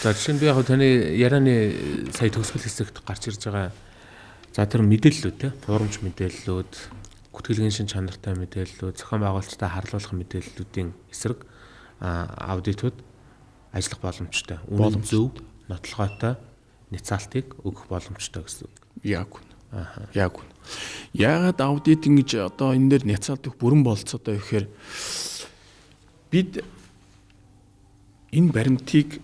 За жишээ нь би яг таны ярианы сая төгсгөл хэсэгт гарч ирж байгаа за тэр мэдээллүүд те форумч мэдээллүүд, гүтгэлгийн шин чанартай мэдээллүүд, зохион байгуулалттай харлуулах мэдээллүүдийн эсрэг аудитууд ажиллах боломжтой. Үнэн зөв, нотлохойтой няцаалтыг өгөх боломжтой гэсэн. Яг үн. Яагаад аудит ингэж одоо энэ дээр няцаалт өгөх бүрэн болцоо одоо ихээр бид энэ баримтыг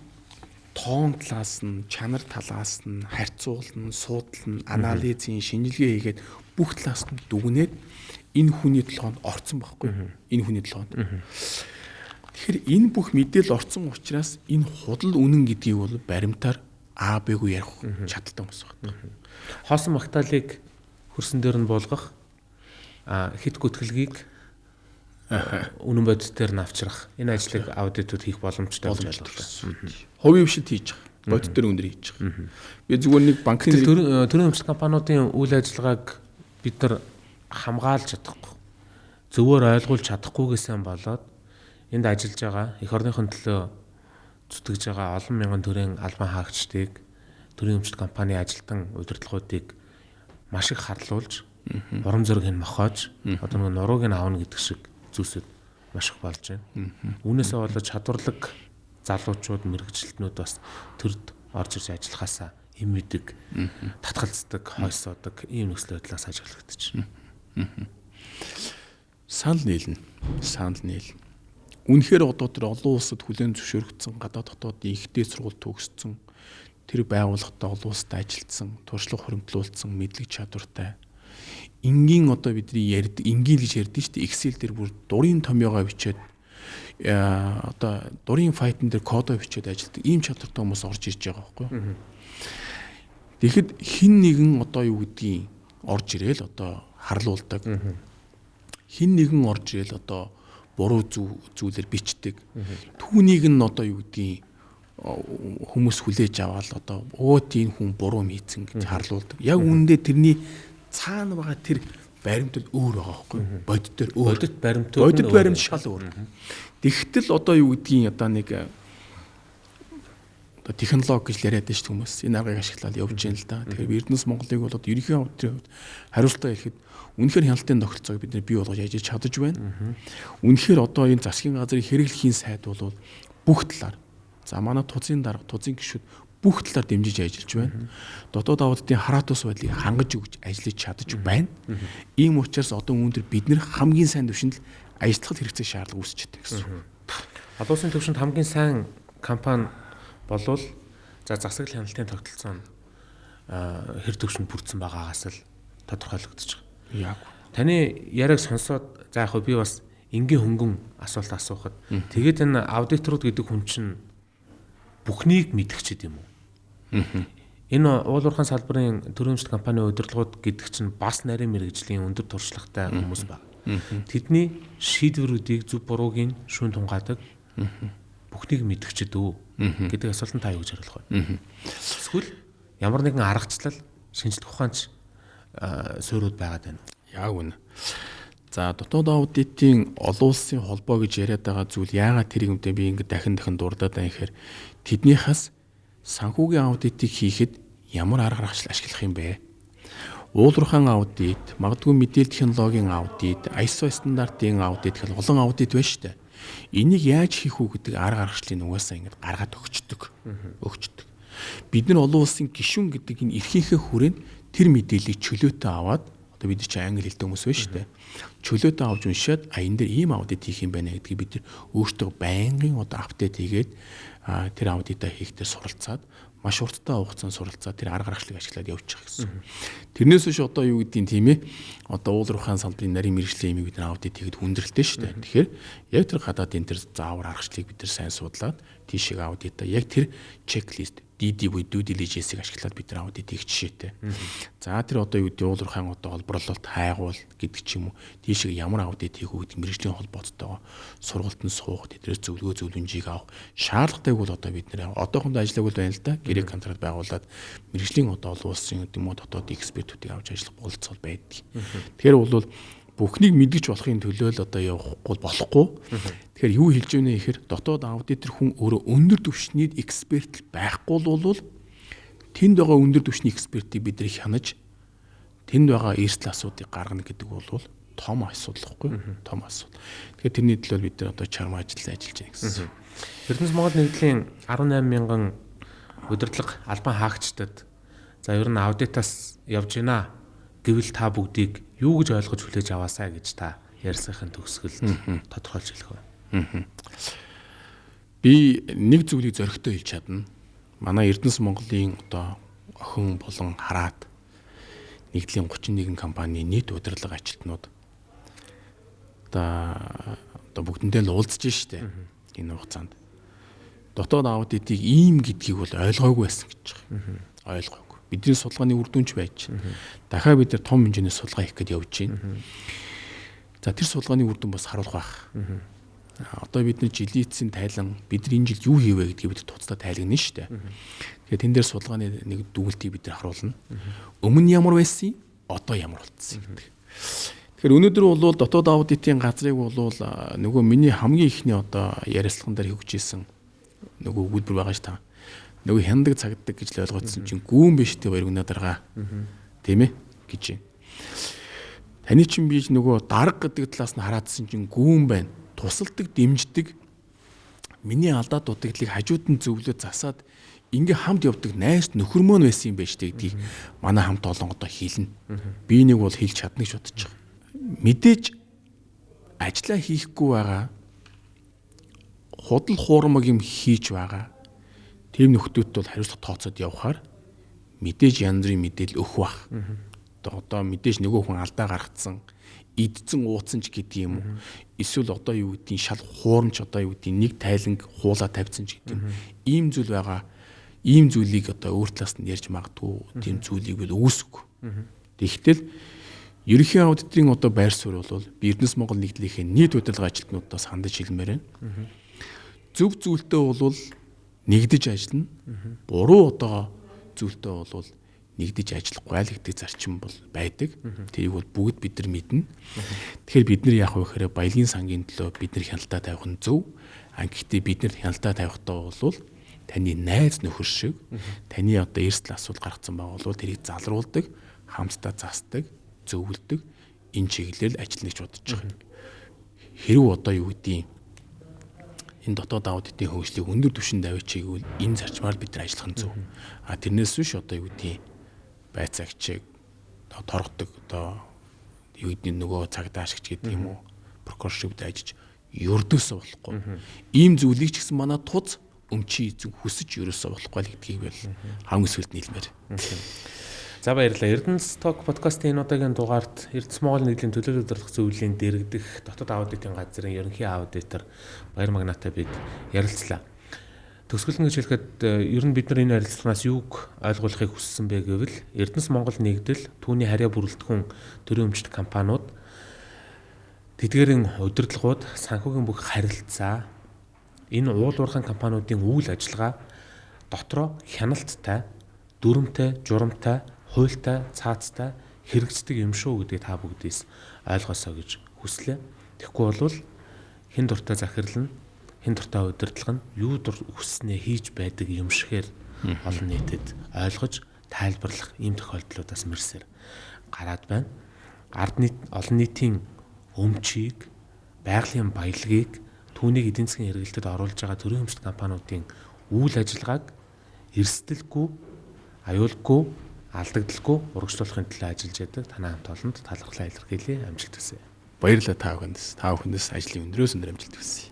тоон талаас нь, чанар талаас нь, харьцуулна, суудлна, анализын шинжилгээ хийгээд бүх талаас нь дүгнээд энэ хүний толгойд орцсон байхгүй. Энэ хүний толгойд. Тэгэхээр энэ бүх мэдээлэл орцсон учраас энэ худал үнэн гэдгийг бол баримтаар А Б-г ярих чадaltaй хүмүүс байна. Хоосон магтаалыг хөрсөн дээр нь болгох хит гүтгэлгийг үнэн бодис дээр нь авчрах энэ ажлыг аудитууд хийх боломжтой гэж ойлгуулсан. Хувийн хвшилт хийж байгаа. Бодит дээр өндөр хийж байгаа. Би зүгээр нэг банкны төрийн өмчт компаниудын үйл ажиллагааг бид нар хамгаалж чадахгүй. Зөвөр ойлгуулж чадахгүйгээсээ болоод энд ажиллаж байгаа эх орныхон төлөө зүтгэж байгаа олон мянган төрийн албан хаагчдыг төрийн өмчт компани ажилтан удирдлагуудыг маш их харлуулж урам зориг нь мохоож одоо нэг нурууг нь аавна гэдэг шиг зүйлсүүд маш их болж байна. Үүнээсээ болоод чадварлаг залуучууд мэрэгчлэтнүүд бас төрд орж ирж ажиллахаасаа эм мэдэг, татгалздаг, хойсоодаг ийм нөхцөл байдлаас ажиглагдчих. Санал нийлнэ. Үнэхээр одоо тэр олон улсад хүлээн зөвшөөрөгдсөн гадаад дотоодын ихтэй сургууль төгссөн тэр байгууллагатай олон улсад ажилласан, туршлага хуримтлуулсан, мэдлэг чадвартай. Энгийн одоо бидний энгийн гэж ярьдэн шүү дээ. Excel дээр бүр дурын томьёогоо бичээд одоо дурын файтн дээр кодоо бичээд ажилладаг ийм чадвартай хүмүүс орж ирж байгаа байхгүй юу? Тэгэхэд хин нэгэн одоо юу гэдгийг орж ирээл одоо харлуулдаг. Хин нэгэн орж ирээл одоо буруу зүйлээр бичдэг. Түүнийг нь одоо юу гэдгийг хүмүүс хүлээж аваад одоо тийм хүн буруу хийцэн гэж харлуулдаг. Яг үүндээ тэрний цаана байгаа тэр баримтууд өөр байгаа байхгүй юу? Бодит дээр өөр. Бодит баримт шал өөр. Тэгтэл одоо юу гэдгийг одоо нэг одоо технологи гэж яриад байж хүмүүс энэ аргыг ашиглаад явж байна л да. Тэгэхээр Эрдэнэс Монголыг бол ерөнхий авдрын хувьд хариуцлага хэлэхэд үнэхээр хяналтын тогтолцоог бид нэр бий болгож ажиллаж чадаж байна. Үнэхээр одоо энэ засгийн газрын хэрэглэхийн сайд бол бүх талаар за манай тузын дарга, тузын гишүүд бүх талаар дэмжиж ажиллаж байна. Дотоод аудитын хараат ус байдлыг хангаж өгч ажиллаж чадаж байна. Ийм учраас одоо үүн дээр бид нэр хамгийн сайн төвшөнд ажиллах хэрэгцээ шаардлага үүсэж байна гэсэн. Олон улсын төвшөнд хамгийн сайн компани болвол за засаг хяналтын тогтолцоо нь хэр төвшөнд бүрдсэн байгаагаас л тодорхойлогдож байгаа. Яг. Таны яриаг сонсоод за яг би бас энгийн хөнгөн асуулт асуухад тэгээд энэ аудиторууд гэдэг хүн чинь бүхнийг мэдгчихэд юм уу? Энэ уул уурхайн салбарын төрийн өмчт компани удирдлагууд гэдэг чинь бас нарийн мэрэгжлийн өндөр туршлагатай хүмүүс байна. Тэдний шийдвэрүүдийг зөв бурууг нь шүүн тунгаадаг бүхнийг мэдгчихэд үү гэдэг асуултанд та юу гэж хариулах вэ? Эсвэл ямар нэгэн аргачлал шинжлэх ухаанч суурьуд байгаад байна. Яг үнэ. За дотоод аудитын олон улсын холбоо гэж яриад байгаа зүйл яагаад тэр юмдээ би ингэ дахин дурдаад байна гэхээр тэднийхээс санхүүгийн аудитыг хийхэд ямар арга гаргал ашиглах юм бэ? Уулуурхайн аудит, магадгүй мэдээлэл технологийн аудит, ISO стандартын аудит гэх олон аудит байна шүү дээ. Энийг яаж хийх үү гэдэг арга гаргалыг угаасаа ингэ гаргаад өгчдөг. Бид нар олон улсын гишүүн гэдэг энэ эрхийнхээ хүрээнд тэр мэдээллийг чөлөөтэй аваад одоо бид чинь англи хэлтэй хүмүүс байна шүү дээ. Чөлөөтэй авч уншаад энэ дээр ийм аудит хийх юм байна гэдгийг бид нар өөртөө байнгын одоо апдейт хийгээд тэр аудитаа хийхдээ суралцаад маш урттай хугацаанд суралцаад тэр арга гаргалыг ашиглаад явж байгаа гэсэн. Тэрнээс биш одоо юу гэдгийг тийм ээ. Одоо уулуурхайн салбарын нарийн мэргэжлийн имийг бид нар аудит хийгээд хүндрэлтэй шүү дээ. Тэгэхээр яг тэр гадаадын тэр заавар аргачлалыг бид нар сайн судлаад тийшээ аудитаа яг тэр чеклист DD буюу due diligence-ийг ашиглаад бид нар аудит хийх жишээтэй. За тэр одоо юу гэдэг уулуурхайн одоо холбоорлолт хайгуул гэдэг ч юм уу тийшээ ямар аудит хийх үү гэдэг мэргэжлийн холбооцтойгоо сургалт нь суух тэдрээс зөвлөгөө зөвлөмжийг авах шаардлагатайг бол одоо бид нэр одоохондоо ажиллаг бол байна л да. Гэрээ контракт байгуулад мэргэжлийн одоо олон улсын гэдэг юм уу дотоод экспертүүдийг авч ажиллах болцол байдаг. Тэгэхээр бол бүхнийг мэдгэж болохын төлөө л одоо явахгүй болохгүй. Тэгэхээр юу хэлж байна гэхээр дотоод аудитор хүн өөрөө өндөр түвшний эксперт байхгүй бол тэнд байгаа өндөр түвшний экспертийг бид нэр хянаж тэнд байгаа эрсдэл асуудыг гаргана гэдэг бол том асуудал гэхгүй том асуудал. Тэгэхээр тэрний төлөө бид нар одоо чармаа ажиллаж байна гэсэн. Эрдэнэс Монгол нэгдлийн 18 мянган удирдлага албан хаагчдад за ер нь аудитаас явж гинэ гэвэл та бүгдийг юу гэж ойлгож хүлээж аваасаа гэж та ярьсахын төгсгөлд тодорхойлж хэлэх байна. Би нэг зүйлийг зөрөгтэй хэлж чадна. Манай Эрдэнэс Монголын одоо охин болон хараад нэгдлийн 31 компанийн нийт удирдлага ажилтнууд одоо бүгдэндээ л уулзж штэ энэ хугацаанд. Дотоод аудитыг ийм гэдгийг бол ойлгоогүй байсан гэж байгаа. Ойлгоогүй. Бидний судалгааны үр дүнч байж. Дахиад бид нар том хэмжээний судалгаа хийх гээд явж байна. За тэр судалгааны үр дүн бас харуулах байх. Одоо бид нар жилийн эцсийн тайлан бид нар энэ жил юу хийвэ гэдгийг бид туцтаа тайлагна шүү дээ. Тэгэхээр тэн дээр судалгааны нэг дүгнэлтийг бид нар харуулна. Өмнө ямар байсан, одоо ямар болцсон гэдэг. Тэгэхээр өнөөдөр бол дотоод аудитын газрыг бол нөгөө миний хамгийн ихний одоо яриацлаган дээр хөгжижсэн нөгөө өгүүлбэр байгаа ш та. Нөгөө хяндаг цагддаг гэж л ойлгоцсон чинь гүүн биш тэ баяр өнөө дарга. Тийм ээ гэж. Таны чинь би нөгөө дарга гэдэг талаас нь хараадсан чинь гүүн байна. Тусалдаг, дэмждэг. Миний алдаа дутагдлыг хажууд нь зөвлөд засаад ингээ хамт явдаг найз нөхөр мөн байсан юм байна штэ гэдгийг манай хамт олон одоо хэлнэ. Би нэг бол хэлж чадна гэж бодож байгаа. Мэдээж ажиллаа хийхгүй байгаа. Худал хуурмаг юм хийж байгаа. Тэм нөхдөөд бол хариуцлага тооцоод явхаар мэдээж янз бүрийн мэдээлэл өгөх бах. Одоо мэдээж нөгөө хүн алдаа гаргацсан, идцэн ууцсан ч гэдэг юм уу. Эсвэл одоо юу гэдгийг шал хуурамч одоо юу гэдгийг нэг тайланг хуулаа тавьсан ч гэдэг юм. Ийм зүйл байгаа. Ийм зүйлийг одоо өөр талаас нь ярьж магадгүй. Тийм зүйлийг бол үүсэхгүй. Тэгэхдээ ерөнхий аудиторын одоо байр суурь бол Эрдэнэс Монгол нэгдлийнхээ нийт удирдлага ажилтнуудаас хандаж хэлмээр байна. Зөв зүйлтэй бол нэгдэж ажиллана. Буруу одоо зүйлтэй бол нэгдэж ажиллахгүй л гэдэг зарчим бол байдаг. Тэрийг бол бүгд бид нар мэднэ. Тэгэхээр бид нар яах вэ гэхээр баялагын сангийн төлөө бид нар хяналтаа тавих нь зөв. Гэхдээ бид нар хяналтаа тавихдаа бол таны найз нөхөр шиг таны одоо эрсдэл асуудал гаргацсан байгаа бол тэрийг залруулдаг, хамтдаа засдаг, зөвлөдөг энэ чиглэлээр ажиллана гэж бодож байгаа. Хэрв одоо юу гэдгийг энэ дотоод аудитын хөгжлийг өндөр түвшинд авчиг бол энэ зарчмаар бид нар ажиллах нь зөв. Тэрнээс биш одоо юу гэдгийг байцаагчийг торгодог одоо юу гэдгийг нөгөө цагдаагч гэдэг юм уу прокурор шиг дайжиж ердөөсөө болохгүй. Ийм зүйлийг ч гэсэн манай туз өмчий эзэн хүсэж ерөөсөө болохгүй л гэдгийг бол хамгийн сүүлд нийлмээр. За баярлалаа. Эрдэнэс Ток подкастын энэ удаагийн дугаард Эрдэнэс Монгол нэгдлийн төлөөлөл удирдах зөвлөлийн дэргэдэх дотоод аудитын газрын ерөнхий аудитор Баяр Магнатай бид ярилцлаа. Төгсгөлн гэж хэлэхэд ер нь бид нар энэ ярилцлагаас юуг ойлгуулахыг хүссэн бэ гэвэл Эрдэнэс Монгол нэгдэл түүний харьяа бүрэлдэхүүн төрийн өмчт компаниуд тэдгээрийн удирдлагууд санхүүгийн бүх харилцаа энэ уулуурхан компаниудын үйл ажиллагаа дотроо хяналттай, дүрмтэй, журамтай, хуультай, цаацтай хэрэгждэг юм шүү гэдгийг та бүгдээс ойлгосоо гэж хүслээ. Тэгэхгүй бол хэн дуртай захирлна, хэн дуртай удирдлага нь юу хүснээ хийж байдаг юм шигээр олон нийтэд ойлгож тайлбарлах ийм тохиолдлуудаас мэрсээр гараад байна. Олон нийтийн өмчийг, байгалийн баялагийг түүнийг эдийн засгийн хэрэгэлтэд оруулж байгаа төрийн өмчт компаниудын үйл ажиллагааг эрсдэлгүй, аюулгүй, алдагдaltaгүй урагшлуулахын төлөө ажиллаж байдаг танай хамт олонд талархлаа илэрхийлье. Амжилт хүсье. Баярлалаа та бүхэнд. Та бүхэндээс ажлын өндрөөс өндөр амжилт хүсье.